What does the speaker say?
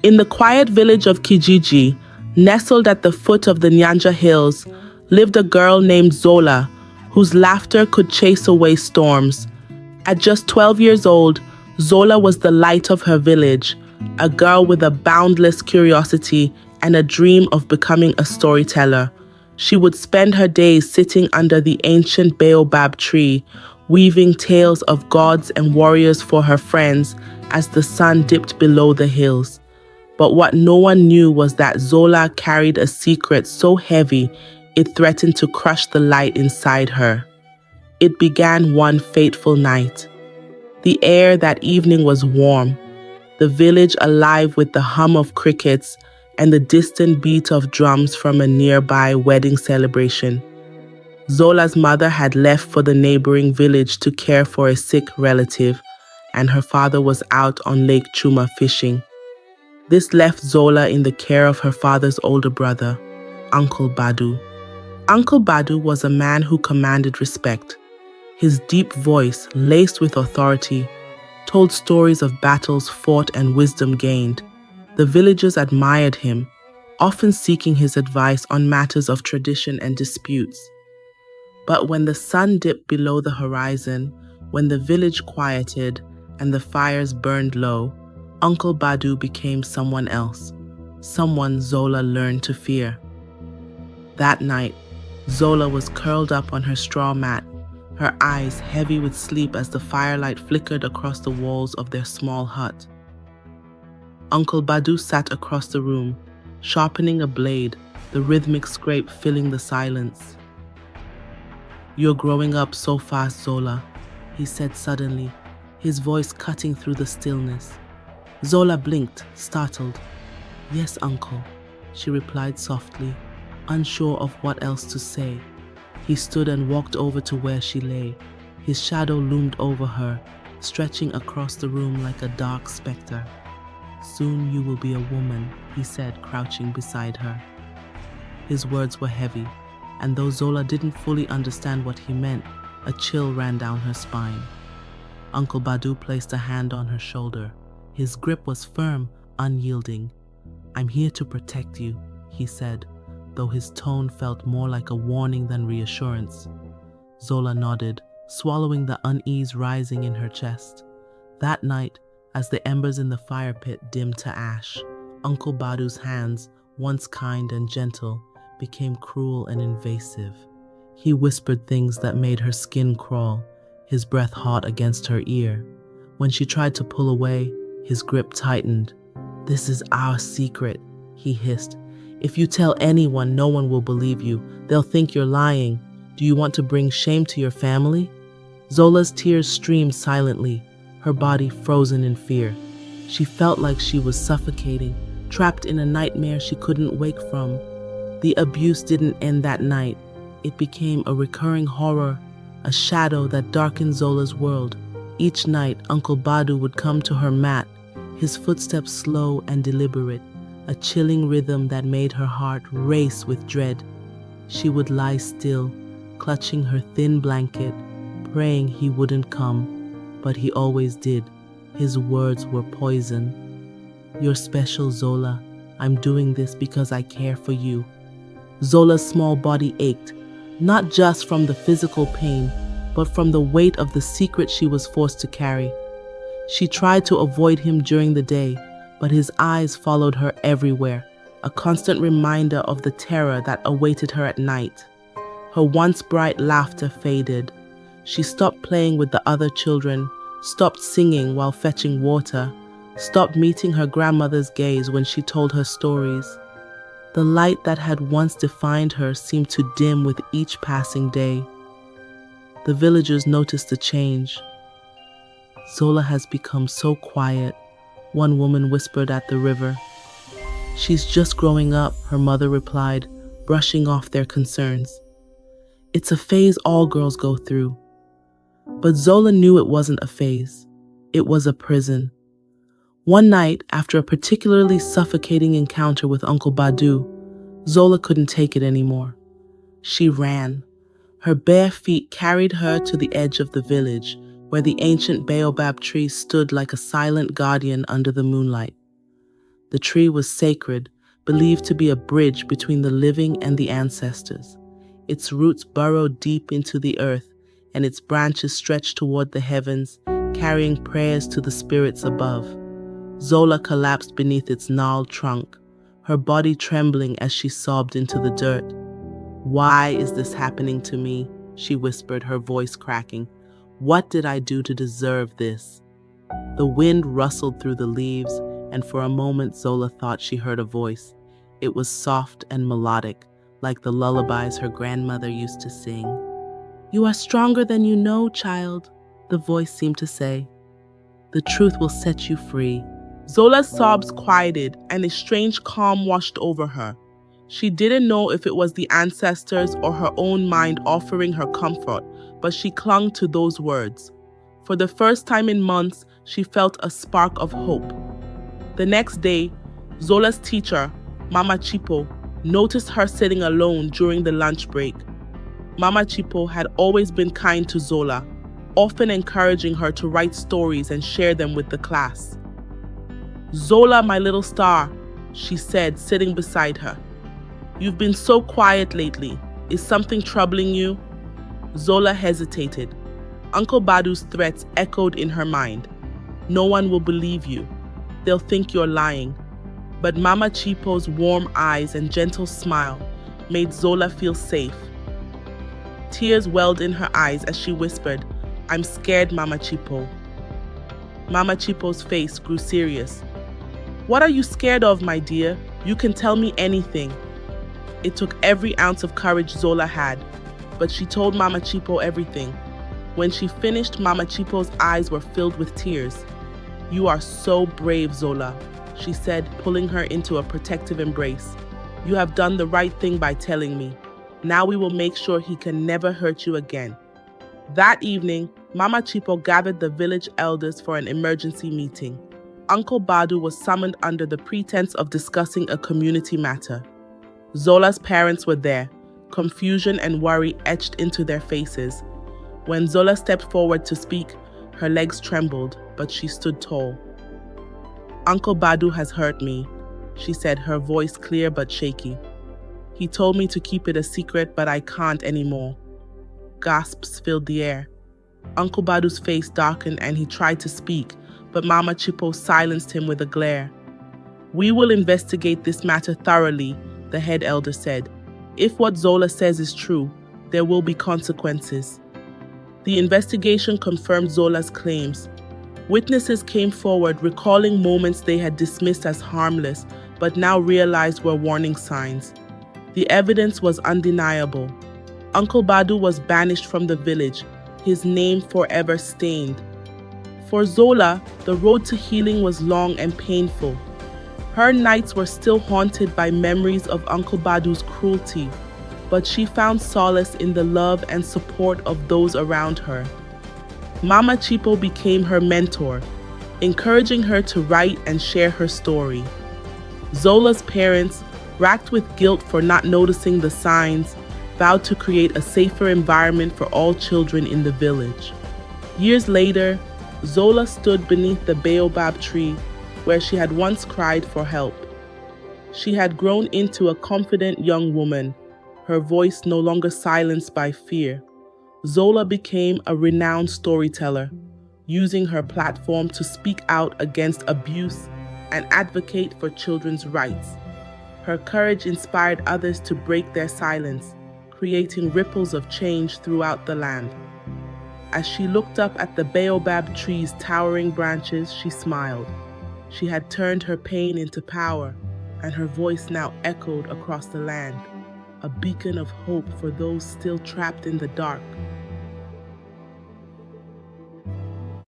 In the quiet village of Kijiji, nestled at the foot of the Nyanja Hills, lived a girl named Zola, whose laughter could chase away storms. At just 12 years old, Zola was the light of her village, a girl with a boundless curiosity and a dream of becoming a storyteller. She would spend her days sitting under the ancient baobab tree, weaving tales of gods and warriors for her friends as the sun dipped below the hills. But what no one knew was that Zola carried a secret so heavy it threatened to crush the light inside her. It began one fateful night. The air that evening was warm, the village alive with the hum of crickets and the distant beat of drums from a nearby wedding celebration. Zola's mother had left for the neighboring village to care for a sick relative, and her father was out on Lake Chuma fishing. This left Zola in the care of her father's older brother, Uncle Badu. Uncle Badu was a man who commanded respect. His deep voice, laced with authority, told stories of battles fought and wisdom gained. The villagers admired him, often seeking his advice on matters of tradition and disputes. But when the sun dipped below the horizon, when the village quieted and the fires burned low, Uncle Badu became someone else, someone Zola learned to fear. That night, Zola was curled up on her straw mat, her eyes heavy with sleep as the firelight flickered across the walls of their small hut. Uncle Badu sat across the room, sharpening a blade, the rhythmic scrape filling the silence. "You're growing up so fast, Zola," he said suddenly, his voice cutting through the stillness. Zola blinked, startled. "Yes, uncle," she replied softly, unsure of what else to say. He stood and walked over to where she lay. His shadow loomed over her, stretching across the room like a dark specter. "Soon you will be a woman," he said, crouching beside her. His words were heavy, and though Zola didn't fully understand what he meant, a chill ran down her spine. Uncle Badu placed a hand on her shoulder. His grip was firm, unyielding. "I'm here to protect you," he said, though his tone felt more like a warning than reassurance. Zola nodded, swallowing the unease rising in her chest. That night, as the embers in the fire pit dimmed to ash, Uncle Badu's hands, once kind and gentle, became cruel and invasive. He whispered things that made her skin crawl, his breath hot against her ear. When she tried to pull away, his grip tightened. "This is our secret," he hissed. "If you tell anyone, no one will believe you. They'll think you're lying. Do you want to bring shame to your family?" Zola's tears streamed silently, her body frozen in fear. She felt like she was suffocating, trapped in a nightmare she couldn't wake from. The abuse didn't end that night. It became a recurring horror, a shadow that darkened Zola's world. Each night, Uncle Badu would come to her mat, his footsteps slow and deliberate, a chilling rhythm that made her heart race with dread. She would lie still, clutching her thin blanket, praying he wouldn't come, but he always did. His words were poison. "You're special, Zola. I'm doing this because I care for you." Zola's small body ached, not just from the physical pain, but from the weight of the secret she was forced to carry. She tried to avoid him during the day, but his eyes followed her everywhere, a constant reminder of the terror that awaited her at night. Her once bright laughter faded. She stopped playing with the other children, stopped singing while fetching water, stopped meeting her grandmother's gaze when she told her stories. The light that had once defined her seemed to dim with each passing day. The villagers noticed the change. "Zola has become so quiet," one woman whispered at the river. "She's just growing up," her mother replied, brushing off their concerns. "It's a phase all girls go through." But Zola knew it wasn't a phase. It was a prison. One night, after a particularly suffocating encounter with Uncle Badu, Zola couldn't take it anymore. She ran. Her bare feet carried her to the edge of the village, where the ancient baobab tree stood like a silent guardian under the moonlight. The tree was sacred, believed to be a bridge between the living and the ancestors. Its roots burrowed deep into the earth, and its branches stretched toward the heavens, carrying prayers to the spirits above. Zola collapsed beneath its gnarled trunk, her body trembling as she sobbed into the dirt. "Why is this happening to me?" she whispered, her voice cracking. "What did I do to deserve this?" The wind rustled through the leaves, and for a moment Zola thought she heard a voice. It was soft and melodic, like the lullabies her grandmother used to sing. "You are stronger than you know, child," the voice seemed to say. "The truth will set you free." Zola's sobs quieted, and a strange calm washed over her. She didn't know if it was the ancestors or her own mind offering her comfort, but she clung to those words. For the first time in months, she felt a spark of hope. The next day, Zola's teacher, Mama Chipo, noticed her sitting alone during the lunch break. Mama Chipo had always been kind to Zola, often encouraging her to write stories and share them with the class. "Zola, my little star," she said, sitting beside her. "You've been so quiet lately. Is something troubling you?" Zola hesitated. Uncle Badu's threats echoed in her mind. "No one will believe you. They'll think you're lying." But Mama Chipo's warm eyes and gentle smile made Zola feel safe. Tears welled in her eyes as she whispered, "I'm scared, Mama Chipo." Mama Chipo's face grew serious. "What are you scared of, my dear? You can tell me anything." It took every ounce of courage Zola had, but she told Mama Chipo everything. When she finished, Mama Chipo's eyes were filled with tears. "You are so brave, Zola," she said, pulling her into a protective embrace. "You have done the right thing by telling me. Now we will make sure he can never hurt you again." That evening, Mama Chipo gathered the village elders for an emergency meeting. Uncle Badu was summoned under the pretense of discussing a community matter. Zola's parents were there, confusion and worry etched into their faces. When Zola stepped forward to speak, her legs trembled, but she stood tall. "Uncle Badu has hurt me," she said, her voice clear but shaky. "He told me to keep it a secret, but I can't anymore." Gasps filled the air. Uncle Badu's face darkened and he tried to speak, but Mama Chipo silenced him with a glare. "We will investigate this matter thoroughly," the head elder said. "If what Zola says is true, there will be consequences." The investigation confirmed Zola's claims. Witnesses came forward recalling moments they had dismissed as harmless, but now realized were warning signs. The evidence was undeniable. Uncle Badu was banished from the village, his name forever stained. For Zola, the road to healing was long and painful. Her nights were still haunted by memories of Uncle Badu's cruelty, but she found solace in the love and support of those around her. Mama Chipo became her mentor, encouraging her to write and share her story. Zola's parents, racked with guilt for not noticing the signs, vowed to create a safer environment for all children in the village. Years later, Zola stood beneath the baobab tree where she had once cried for help. She had grown into a confident young woman, her voice no longer silenced by fear. Zola became a renowned storyteller, using her platform to speak out against abuse and advocate for children's rights. Her courage inspired others to break their silence, creating ripples of change throughout the land. As she looked up at the baobab tree's towering branches, she smiled. She had turned her pain into power, and her voice now echoed across the land, a beacon of hope for those still trapped in the dark.